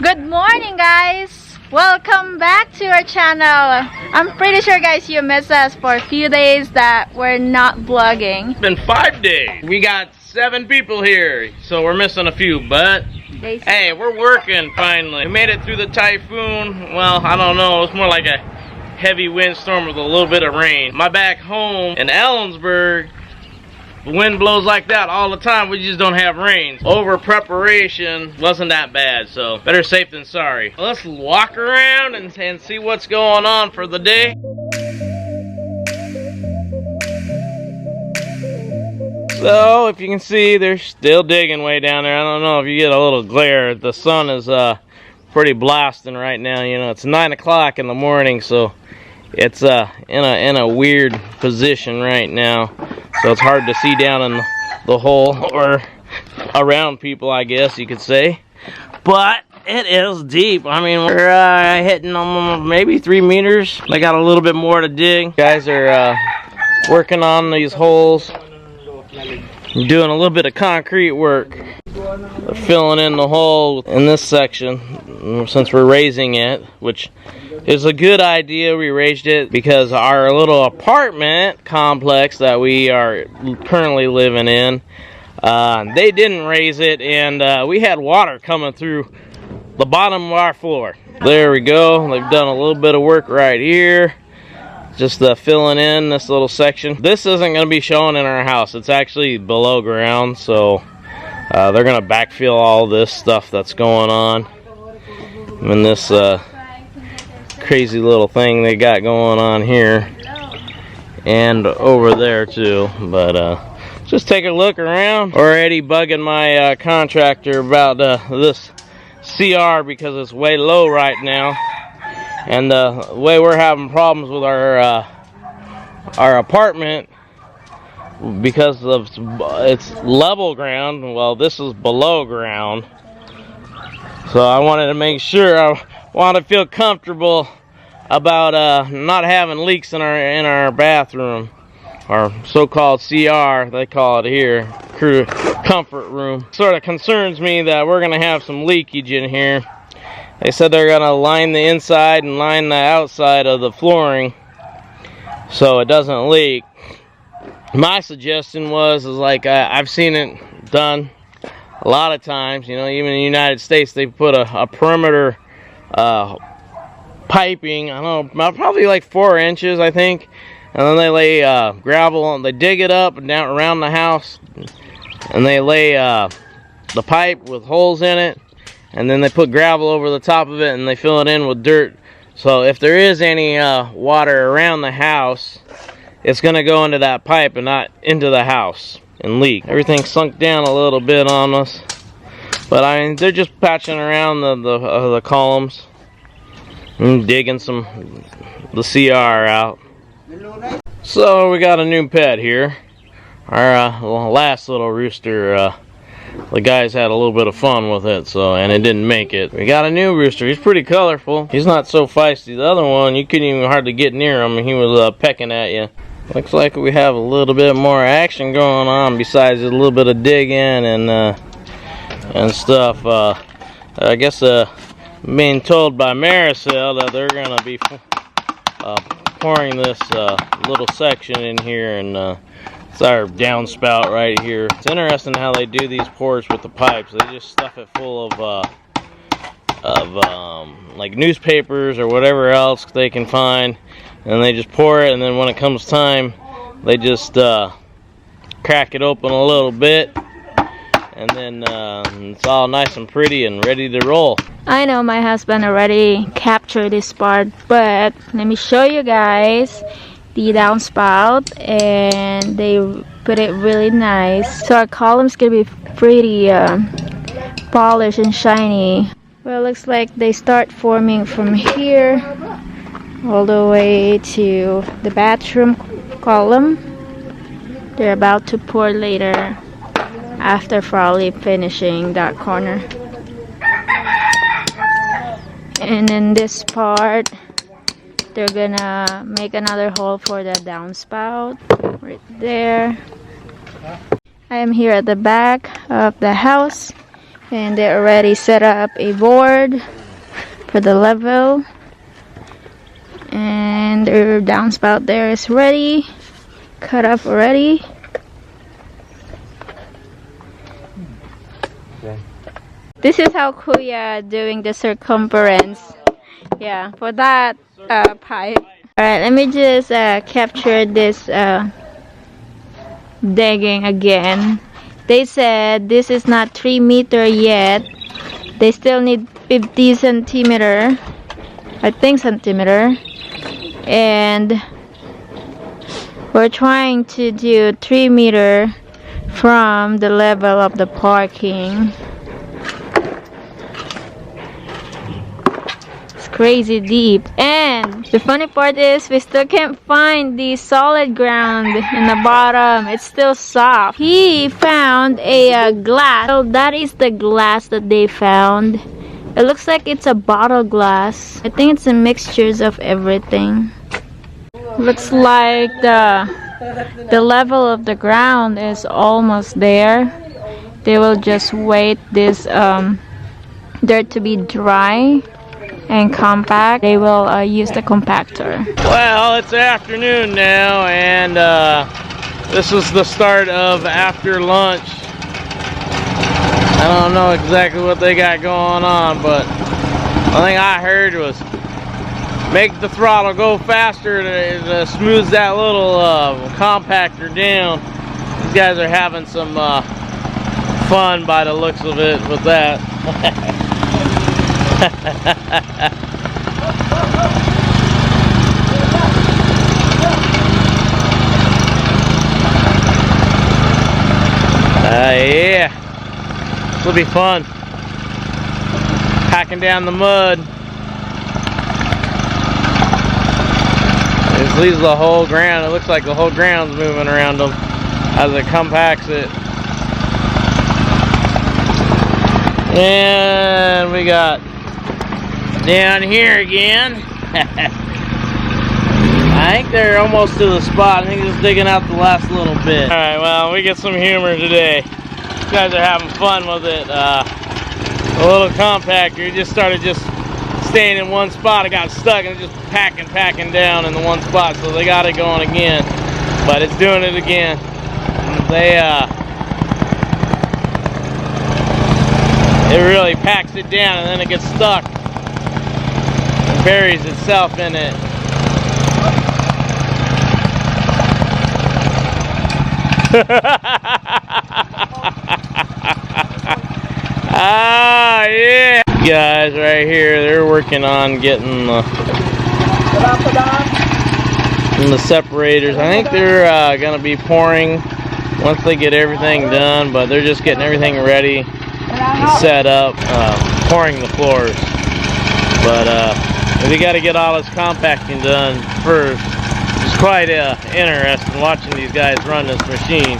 Good morning, guys! Welcome back to our channel. I'm pretty sure, guys, you missed us for a few days that we're not vlogging. It's been 5 days. We got 7 people here, so we're missing a few, but hey, we're working finally. We made it through the typhoon. Well, I don't know, it's more like a heavy windstorm with a little bit of rain. My back home in Ellensburg, the wind blows like that all the time. We just don't have rain. Over preparation wasn't that bad, so better safe than sorry. Let's walk around and see what's going on for the day. So if you can see, they're still digging way down there. I don't know if you get a little glare. The sun is pretty blasting right now. You know, it's 9 o'clock in the morning, so it's in a weird position right now. So it's hard to see down in the hole or around people, I guess you could say. But it is deep. I mean, we're hitting maybe 3 meters. They got a little bit more to dig. Guys are working on these holes, doing a little bit of concrete work. They're filling in the hole in this section since we're raising it, which is a good idea. We raised it because our little apartment complex that we are currently living in, they didn't raise it, and we had water coming through the bottom of our floor. There we go. They've done a little bit of work right here, just filling in this little section. This isn't going to be shown in our house. It's actually below ground, so they're going to backfill all this stuff that's going on in this crazy little thing they got going on here and over there too. But just take a look around. Already bugging my contractor about this CR because it's way low right now, and the way we're having problems with our apartment because of it's level ground. Well, this is below ground, so I wanted to make sure. I want to feel comfortable about not having leaks in our bathroom, our so-called CR, they call it here, crew comfort room. Sort of concerns me that we're gonna have some leakage in here. They said they're gonna line the inside and line the outside of the flooring so it doesn't leak. My suggestion was like I've seen it done a lot of times. You know, even in the United States, they put a perimeter piping, I don't know, probably like 4 inches, I think, and then they lay gravel, and they dig it up and down around the house, and they lay the pipe with holes in it, and then they put gravel over the top of it, and they fill it in with dirt. So if there is any water around the house, it's going to go into that pipe and not into the house and leak. Everything sunk down a little bit on us, but I mean, they're just patching around the columns and digging the CR out. So we got a new pet here. Our last little rooster, the guys had a little bit of fun with it, and it didn't make it. We got a new rooster. He's pretty colorful. He's not so feisty. The other one, you couldn't even hardly get near him. He was pecking at you. Looks like we have a little bit more action going on besides a little bit of digging and stuff. I guess being told by Marisol that they're going to be pouring this little section in here, and it's our downspout right here. It's interesting how they do these pours with the pipes. They just stuff it full of like newspapers or whatever else they can find, and they just pour it, and then when it comes time, they just crack it open a little bit, and then it's all nice and pretty and ready to roll. I know my husband already captured this part, but let me show you guys the downspout, and they put it really nice. So our column's gonna be pretty polished and shiny. Well, it looks like they start forming from here all the way to the bathroom column. They're about to pour later, after probably finishing that corner. And in this part, they're gonna make another hole for the downspout right there. I am here at the back of the house, And they already set up a board for the level. And their downspout there is ready. Cut up already. Okay. This is how Kuya doing the circumference. Yeah, for that pipe. Alright, let me just capture this digging again. They said this is not 3 meter yet. They still need 50 centimeter. I think centimeter. And we're trying to do 3 meter from the level of the parking. Crazy deep. And the funny part is we still can't find the solid ground in the bottom. It's still soft. He found a glass. So that is the glass that they found. It looks like it's a bottle glass. I think it's a mixtures of everything. Looks like the level of the ground is almost there. They will just wait this dirt to be dry and compact. They will use the compactor. Well, it's afternoon now, and this is the start of after lunch. I don't know exactly what they got going on, but the thing I heard was make the throttle go faster to smooth that little compactor down. These guys are having some fun by the looks of it with that. Yeah, this will be fun. Hacking down the mud. This leaves the whole ground. It looks like the whole ground's moving around them as it compacts it. And we got down here again. I think they're almost to the spot. I think just digging out the last little bit. Alright, well, we get some humor today. These guys are having fun with it. A little compactor, it just started staying in one spot. It got stuck and just packing down in the one spot. So they got it going again. But it's doing it again. It really packs it down and then it gets stuck. It buries itself in it. Ah, yeah. Guys right here, they're working on getting the separators. I think they're going to be pouring once they get everything done, but they're just getting everything ready, set up, pouring the floors. But we got to get all this compacting done first. It's quite interesting watching these guys run this machine.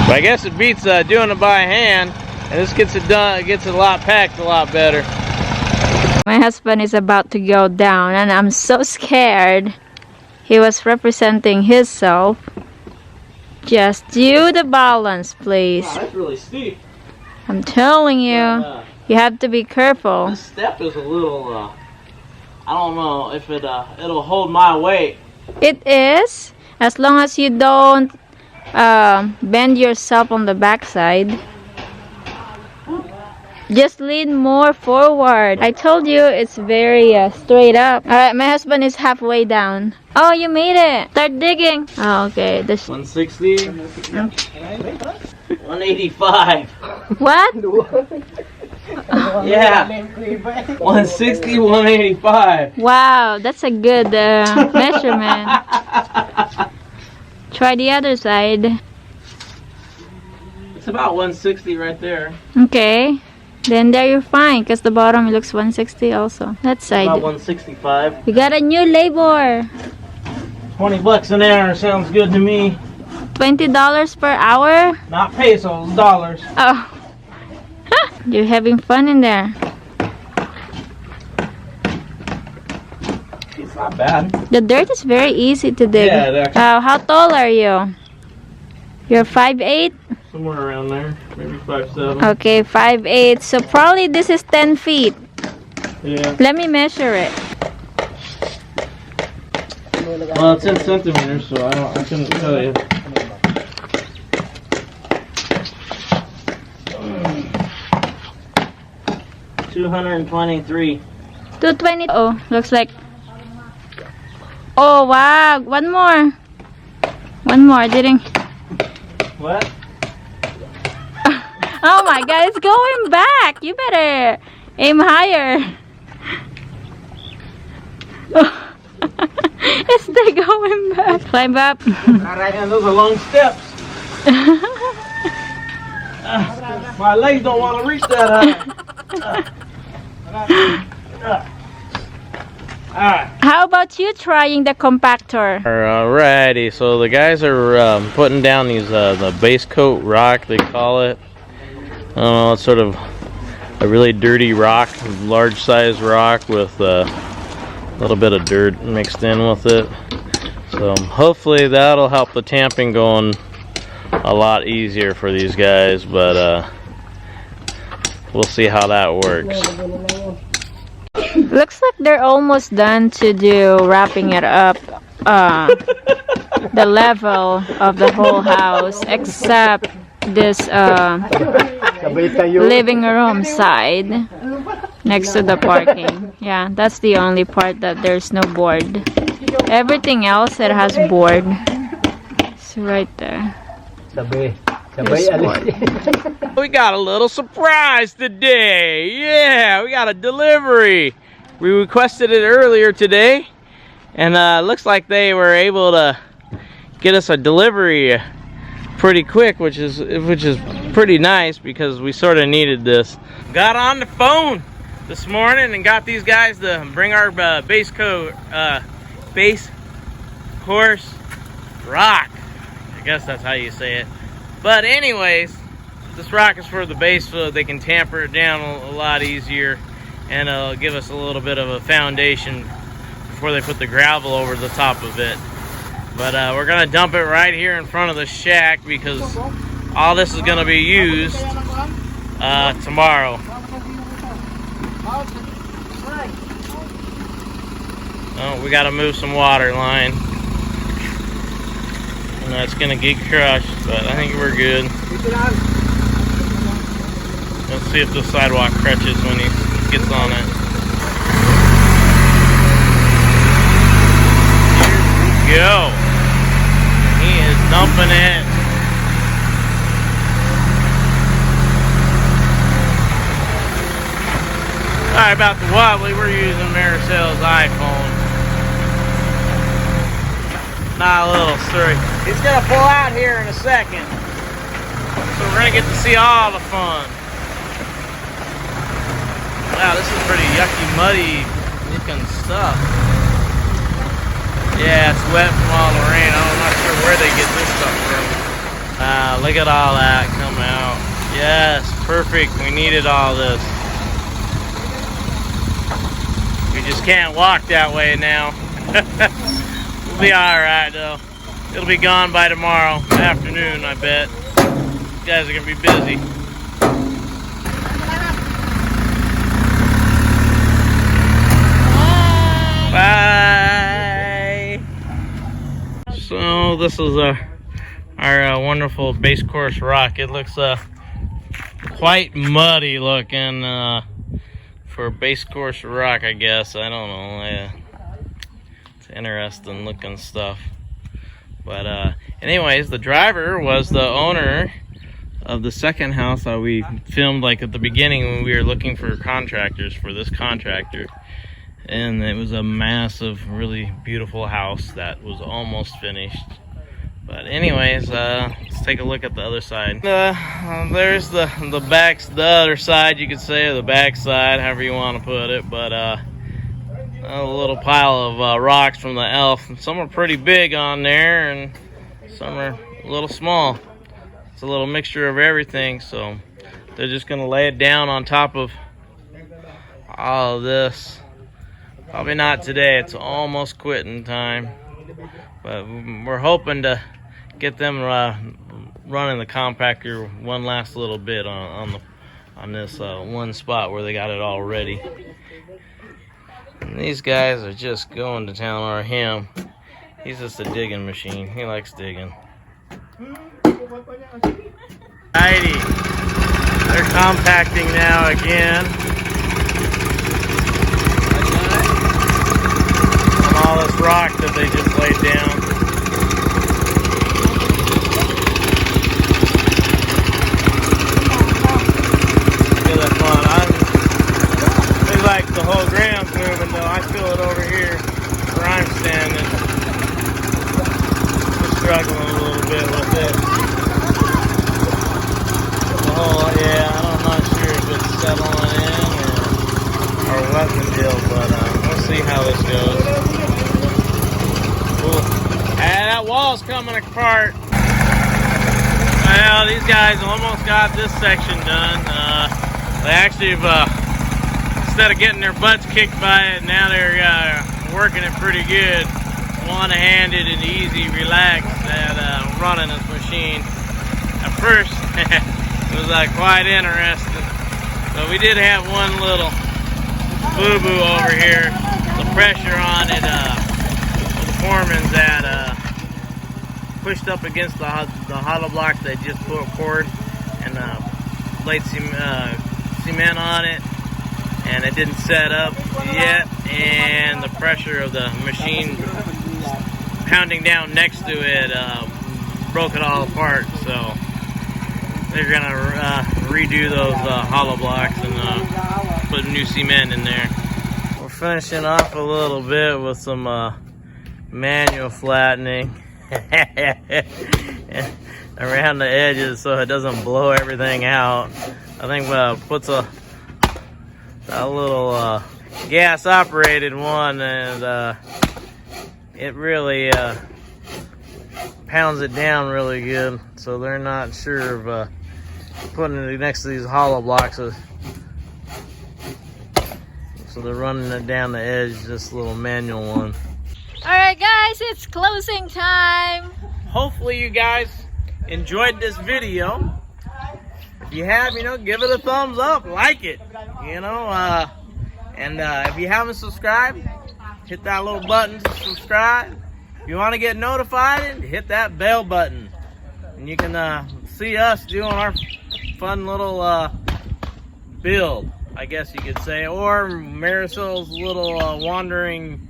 But I guess it beats doing it by hand, and this gets it done. It gets it a lot packed, a lot better. My husband is about to go down, and I'm so scared. He was representing himself. Just do the balance, please. Wow, that's really steep. I'm telling you, you have to be careful. This step is a little, I don't know if it'll hold my weight. It is, as long as you don't bend yourself on the backside. Just lean more forward. I told you it's very straight up. Alright, my husband is halfway down. Oh, you made it. Start digging. Oh, okay. 160. 185. What? Yeah. 160, 185. Wow, that's a good measurement. Try the other side. It's about 160 right there. Okay. Then there you're fine, because the bottom looks 160 also. That side. About 165. We got a new labor. 20 bucks an hour sounds good to me. $20 per hour? Not pesos, dollars. Oh. You're having fun in there. It's not bad. The dirt is very easy to dig. Yeah, How tall are you? You're 5'8"? somewhere around there, maybe 5'7". Okay, 5'8". So probably this is 10 feet. Yeah. Let me measure it. Well, it's in centimeters, so I couldn't tell you. $223. 220. Oh, looks like. Oh wow! One more. One more. Didn't. What? Oh my God! It's going back. You better aim higher. It's still going back. Climb up. Man, those are long steps. My legs don't want to reach that high. How about you trying the compactor? Alrighty, so the guys are putting down these the base coat rock, they call it. I don't know, it's sort of a really dirty rock, large size rock with a little bit of dirt mixed in with it. So hopefully that'll help the tamping going a lot easier for these guys, but we'll see how that works. Looks like they're almost done to do wrapping it up, the level of the whole house, except this living room side next to the parking. Yeah, that's the only part that there's no board. Everything else it has board. It's right there. We got a little surprise today. Yeah, we got a delivery. We requested it earlier today, and looks like they were able to get us a delivery pretty quick, which is pretty nice because we sort of needed this. Got on the phone this morning and got these guys to bring our base coarse rock. I guess that's how you say it. But anyways, this rock is for the base so they can tamper it down a lot easier, and it'll give us a little bit of a foundation before they put the gravel over the top of it. But we're gonna dump it right here in front of the shack because all this is gonna be used tomorrow. Oh, we gotta move some water line. And that's gonna get crushed, but I think we're good. Let's see if the sidewalk crutches when he gets on it. Here we go. He is dumping it. Sorry about the wobbly, we're using Maricel's iPhone. Not a little sorry. He's gonna pull out here in a second. So we're gonna get to see all the fun. Wow, this is pretty yucky, muddy looking stuff. Yeah, it's wet from all the rain. I'm not sure where they get this stuff from. Look at all that come out. Yes, perfect. We needed all this. We just can't walk that way now. We'll be alright though. It'll be gone by tomorrow afternoon, I bet. You guys are gonna be busy. Bye. So this is our wonderful base course rock. It looks quite muddy looking for base course rock, I guess. I don't know. It's interesting looking stuff. But anyways, the driver was the owner of the second house that we filmed like at the beginning when we were looking for contractors for this contractor. And it was a massive, really beautiful house that was almost finished. But anyways, let's take a look at the other side. There's the other side, you could say, or the back side, however you want to put it. But a little pile of rocks from the elf. Some are pretty big on there, and some are a little small. It's a little mixture of everything. So they're just gonna lay it down on top of all of this. Probably not today. It's almost quitting time. But we're hoping to get them running the compactor one last little bit on this one spot where they got it all ready. And these guys are just going to town, or him. He's just a digging machine. He likes digging. Alrighty, they're compacting now again. On all this rock that they just laid down. Feel that fun. Seems like the whole ground's moving though. I feel it over here where I'm standing. Just struggling a little bit with it. Yeah, I'm not sure if it's settling in or what the deal, but we'll see how this goes. Cool. And that wall's coming apart. Well, these guys almost got this section done. They actually have, instead of getting their butts kicked by it, now they're working it pretty good. One-handed and easy, relaxed at running this machine. At first, it was quite interesting. But we did have one little boo-boo over here. The pressure on it, the foreman's that pushed up against the hollow blocks they just poured and laid cement on it, and it didn't set up yet, and the pressure of the machine pounding down next to it broke it all apart. So they're gonna redo those hollow blocks and put new cement in there. We're finishing off a little bit with some manual flattening around the edges so it doesn't blow everything out. I think puts a little gas operated one, and it really pounds it down really good, so they're not sure of putting it next to these hollow blocks, so they're running it down the edge, this little manual one. Alright guys, it's closing time. Hopefully you guys enjoyed this video. If you have, give it a thumbs up, like it, and if you haven't subscribed, hit that little button to subscribe. If you want to get notified, hit that bell button, and you can see us doing our fun little build, I guess you could say, or Marisol's little wandering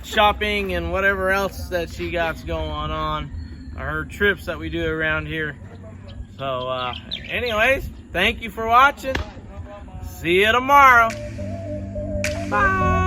shopping and whatever else that she got going on, or her trips that we do around here. So anyways, thank you for watching. See you tomorrow. Bye.